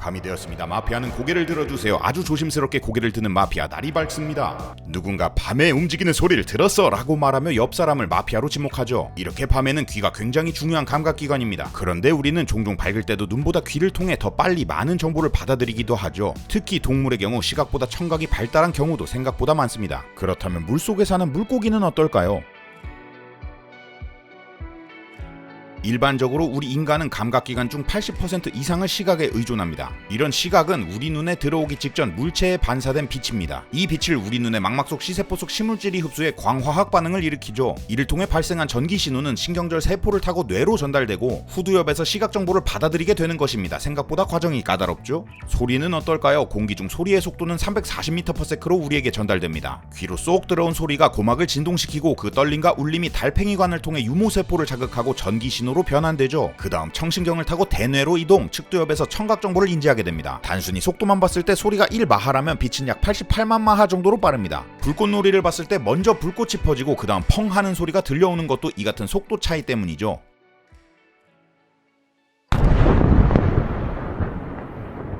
밤이 되었습니다. 마피아는 고개를 들어주세요. 아주 조심스럽게 고개를 드는 마피아. 날이 밝습니다. 누군가 밤에 움직이는 소리를 들었어 라고 말하며 옆 사람을 마피아로 지목하죠. 이렇게 밤에는 귀가 굉장히 중요한 감각기관입니다. 그런데 우리는 종종 밝을 때도 눈보다 귀를 통해 더 빨리 많은 정보를 받아들이기도 하죠. 특히 동물의 경우 시각보다 청각이 발달한 경우도 생각보다 많습니다. 그렇다면 물속에 사는 물고기는 어떨까요? 일반적으로 우리 인간은 감각기관 중 80% 이상을 시각에 의존합니다. 이런 시각은 우리 눈에 들어오기 직전 물체에 반사된 빛입니다. 이 빛을 우리 눈의 망막 속 시세포 속 신물질이 흡수해 광화학 반응을 일으키죠. 이를 통해 발생한 전기 신호는 신경절 세포를 타고 뇌로 전달되고 후두엽에서 시각 정보를 받아들이게 되는 것입니다. 생각보다 과정이 까다롭죠? 소리는 어떨까요? 공기 중 소리의 속도는 340m/s로 우리에게 전달됩니다. 귀로 쏙 들어온 소리가 고막을 진동시키고 그 떨림과 울림이 달팽이관을 통해 유모세포를 자극하고 전기 신호로 변환되죠. 그 다음 청신경을 타고 대뇌로 이동, 측두엽에서 청각 정보를 인지하게 됩니다. 단순히 속도만 봤을 때 소리가 1마하라면 빛은 약 88만 마하 정도로 빠릅니다. 불꽃놀이를 봤을 때 먼저 불꽃이 퍼지고 그 다음 펑 하는 소리가 들려오는 것도 이 같은 속도 차이 때문이죠.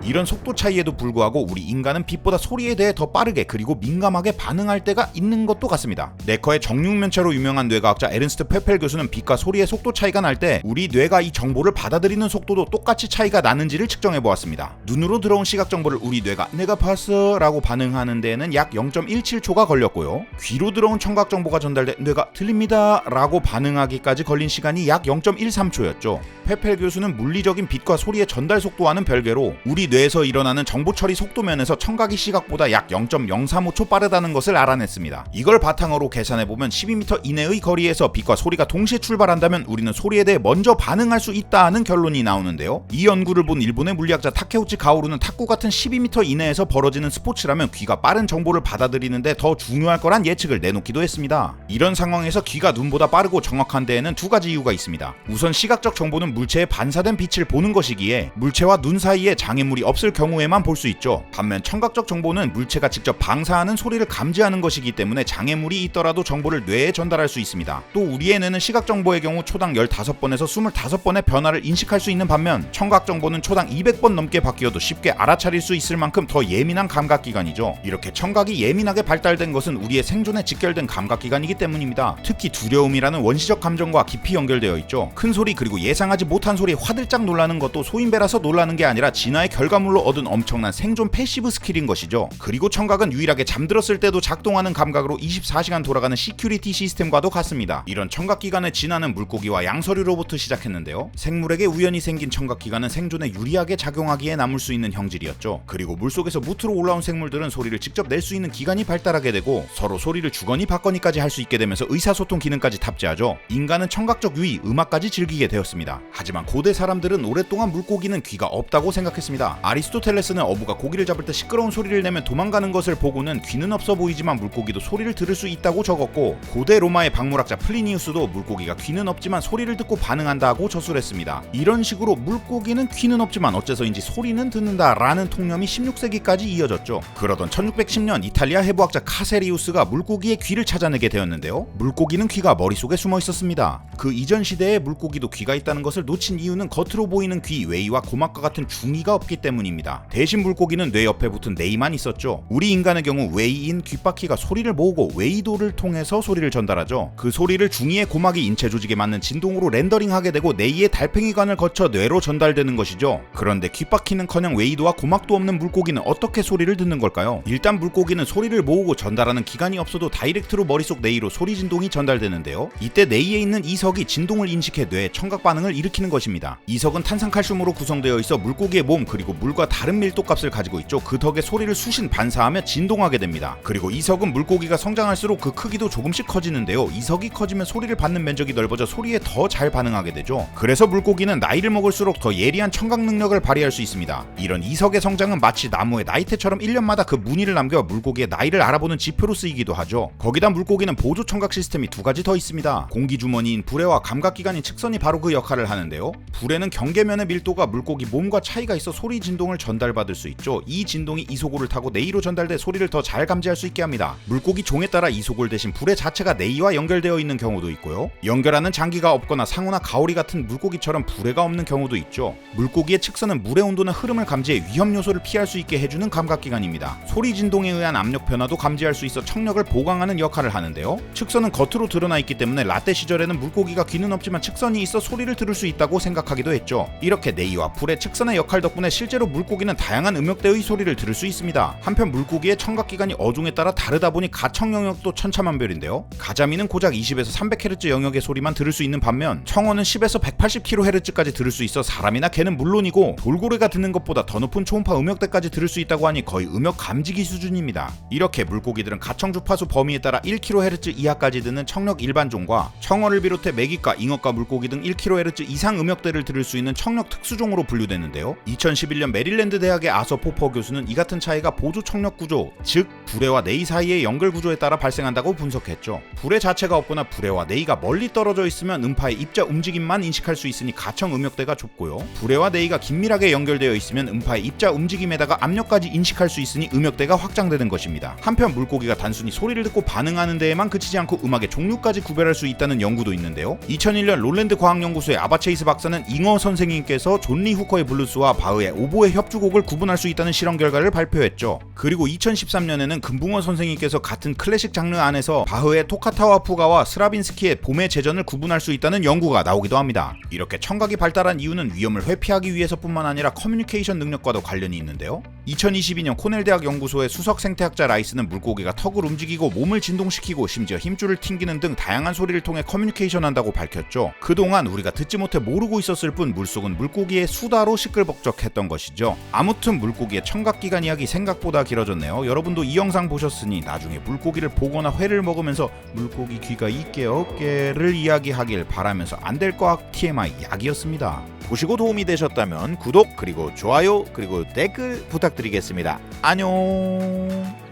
이런 속도 차이에도 불구하고 우리 인간은 빛보다 소리에 대해 더 빠르게 그리고 민감하게 반응할 때가 있는 것도 같습니다. 네커의 정육면체로 유명한 뇌과학자 에른스트 페펠 교수는 빛과 소리의 속도 차이가 날 때 우리 뇌가 이 정보를 받아들이는 속도도 똑같이 차이가 나는지를 측정해 보았습니다. 눈으로 들어온 시각 정보를 우리 뇌가 내가 봤어 라고 반응하는 데에는 약 0.17초가 걸렸고요. 귀로 들어온 청각 정보가 전달돼 뇌가 들립니다 라고 반응하기까지 걸린 시간이 약 0.13초였죠. 페펠 교수는 물리적인 빛과 소리의 전달 속도와는 별개로 우리 뇌에서 일어나는 정보 처리 속도 면에서 청각이 시각보다 약 0.035초 빠르다는 것을 알아냈습니다. 이걸 바탕으로 계산해보면 12m 이내의 거리에서 빛과 소리가 동시에 출발한다면 우리는 소리에 대해 먼저 반응할 수 있다는 결론이 나오는데요. 이 연구를 본 일본의 물리학자 타케우치 가오루는 탁구 같은 12m 이내에서 벌어지는 스포츠라면 귀가 빠른 정보를 받아들이는데 더 중요할 거란 예측을 내놓기도 했습니다. 이런 상황에서 귀가 눈보다 빠르고 정확한 데에는 두 가지 이유가 있습니다. 우선 시각적 정보는 물체에 반사된 빛을 보는 것이기에 물체와 눈 사이에 장애물이 없을 경우에만 볼 수 있죠. 반면 청각적 정보는 물체가 직접 방사하는 소리를 감지하는 것이기 때문에 장애물이 있더라도 정보를 뇌에 전달할 수 있습니다. 또 우리의 뇌는 시각 정보의 경우 초당 15번에서 25번의 변화를 인식할 수 있는 반면 청각 정보는 초당 200번 넘게 바뀌어도 쉽게 알아차릴 수 있을 만큼 더 예민한 감각기관이죠. 이렇게 청각이 예민하게 발달된 것은 우리의 생존에 직결된 감각기관이기 때문입니다. 특히 두려움이라는 원시적 감정과 깊이 연결되어 있죠. 큰 소리 그리고 예상하지 못한 소리에 화들짝 놀라는 것도 소인배라서 놀라는 게 아니라 진화의 결과물로 얻은 엄청난 생존 패시브 스킬인 것이죠. 그리고 청각은 유일하게 잠들었을 때도 작동하는 감각으로 24시간 돌아가는 시큐리티 시스템과도 같습니다. 이런 청각기관의 진화는 물고기와 양서류로부터 시작했는데요. 생물에게 우연히 생긴 청각기관은 생존에 유리하게 작용하기에 남을 수 있는 형질이었죠. 그리고 물속에서 무트로 올라온 생물들은 소리를 직접 낼 수 있는 기관이 발달하게 되고 서로 소리를 주거니 받거니까지 할 수 있게 되면서 의사소통 기능까지 탑재하죠. 인간은 청각적 유의, 음악까지 즐기게 되었습니다. 하지만 고대 사람들은 오랫동안 물고기는 귀가 없다고 생각했습니다. 아리스토텔레스는 어부가 고기를 잡을 때 시끄러운 소리를 내면 도망가는 것을 보고는 귀는 없어 보이지만 물고기도 소리를 들을 수 있다고 적었고 고대 로마의 박물학자 플리니우스도 물고기가 귀는 없지만 소리를 듣고 반응한다고 저술했습니다. 이런 식으로 물고기는 귀는 없지만 어째서인지 소리는 듣는다라는 통념이 16세기까지 이어졌죠. 그러던 1610년 이탈리아 해부학자 카세리우스가 물고기의 귀를 찾아내게 되었는데요. 물고기는 귀가 머릿속에 숨어 있었습니다. 그 이전 시대에 물고기도 귀가 있다는 것을 놓친 이유는 겉으로 보이는 귀, 외이와 고막과 같은 중이가 없기 때문입니다. 대신 물고기는 뇌 옆에 붙은 내이만 있었죠. 우리 인간의 경우 외이인 귓바퀴가 소리를 모으고 외이도를 통해서 소리를 전달하죠. 그 소리를 중이의 고막이 인체 조직에 맞는 진동으로 렌더링하게 되고 내이의 달팽이관을 거쳐 뇌로 전달되는 것이죠. 그런데 귓바퀴는커녕 외이도와 고막도 없는 물고기는 어떻게 소리를 듣는 걸까요? 일단 물고기는 소리를 모으고 전달하는 기관이 없어도 다이렉트로 머릿속 내이로 소리 진동이 전달되는데요. 이때 내이에 있는 이석이 진동을 인식해 뇌에 청각 반응을 일으키는 것입니다. 이석은 탄산칼슘으로 구성되어 있어 물고기의 몸 그리고 물과 다른 밀도값을 가지고 있죠. 그 덕에 소리를 수신 반사하며 진동하게 됩니다. 그리고 이석은 물고기가 성장할수록 그 크기도 조금씩 커지는데요. 이석이 커지면 소리를 받는 면적이 넓어져 소리에 더 잘 반응하게 되죠. 그래서 물고기는 나이를 먹을수록 더 예리한 청각 능력을 발휘할 수 있습니다. 이런 이석의 성장은 마치 나무의 나이테처럼 1년마다 그 무늬를 남겨 물고기의 나이를 알아보는 지표로 쓰이기도 하죠. 거기다 물고기는 보조 청각 시스템이 두 가지 더 있습니다. 공기주머니인 불에와 감각기관인 측선이 바로 그 역할을 하는데요. 불에는 경계면의 밀도가 물고기 몸과 차이가 있어 소리 진동을 전달받을 수 있죠. 이 진동이 이소골을 타고 내의로 전달돼 소리를 더 잘 감지할 수 있게 합니다. 물고기 종에 따라 이소골 대신 불의 자체가 내의와 연결되어 있는 경우도 있고요. 연결하는 장기가 없거나 상어나 가오리 같은 물고기처럼 불에가 없는 경우도 있죠. 물고기의 측선은 물의 온도나 흐름을 감지해 위험 요소를 피할 수 있게 해주는 감각기관입니다. 소리 진동에 의한 압력 변화도 감지할 수 있어 청력을 보강하는 역할을 하는데요. 측선은 겉으로 드러나 있기 때문에 라떼 시절에는 물고기가 귀는 없지만 측선이 있어 소리를 들을 수 있다고 생각하기도 했죠. 이렇게 내의와 불의 측선의 역할 덕분에 실제로 물고기는 다양한 음역대의 소리를 들을 수 있습니다. 한편 물고기의 청각기관이 어종에 따라 다르다 보니 가청 영역도 천차만별인데요. 가자미는 고작 20에서 300Hz 영역의 소리만 들을 수 있는 반면 청어는 10에서 180kHz까지 들을 수 있어 사람이나 개는 물론이고 돌고래가 듣는 것보다 더 높은 초음파 음역대까지 들을 수 있다고 하니 거의 음역 감지기 수준입니다. 이렇게 물고기들은 가청 주파수 범위에 따라 1kHz 이하까지 듣는 청력 일반종과 청어를 비롯해 메기과 잉어과 물고기 등 1kHz 이상 음역대를 들을 수 있는 청력 특수종으로 분류되는데요. 2011년 메릴랜드 대학의 아서 포퍼 교수는 이 같은 차이가 보조 청력 구조, 즉 불에와 내의 사이의 연결 구조에 따라 발생한다고 분석했죠. 불의 자체가 없거나 불에와 내의가 멀리 떨어져 있으면 음파의 입자 움직임만 인식할 수 있으니 가청 음역대가 좁고요. 불에와 내의가 긴밀하게 연결되어 있으면 음파의 입자 움직임에다가 압력까지 인식할 수 있으니 음역대가 확장되는 것입니다. 한편 물고기가 단순히 소리를 듣고 반응하는 데에만 그치지 않고 음악의 종류까지 구별할 수 있다는 연구도 있는데요. 2001년 롤랜드 과학연구소의 아바체이스 박사는 잉어 선생님께서 존 리 후커의 블루스와 바흐의 오보의 협주곡을 구분할 수 있다는 실험 결과를 발표했죠. 그리고 2013년에는 금붕어 선생님께서 같은 클래식 장르 안에서 바흐의 토카타와 푸가와 스라빈스키의 봄의 제전을 구분할 수 있다는 연구가 나오기도 합니다. 이렇게 청각이 발달한 이유는 위험을 회피하기 위해서뿐만 아니라 커뮤니케이션 능력과도 관련이 있는데요. 2022년 코넬 대학 연구소의 수석 생태학자 라이스는 물고기가 턱을 움직이고 몸을 진동시키고 심지어 힘줄을 튕기는 등 다양한 소리를 통해 커뮤니케이션한다고 밝혔죠. 그동안 우리가 듣지 못해 모르고 있었을 뿐 물속은 물고기의 수다로 시끌벅적했던 것이죠. 아무튼 물고기의 청각기관 이야기 생각보다 길어졌네요. 여러분도 이 영상 보셨으니 나중에 물고기를 보거나 회를 먹으면서 물고기 귀가 있게 없게를 이야기하길 바라면서 안 될 거 TMI 약이었습니다. 보시고 도움이 되셨다면 구독 그리고 좋아요 그리고 댓글 부탁드리겠습니다. 안녕.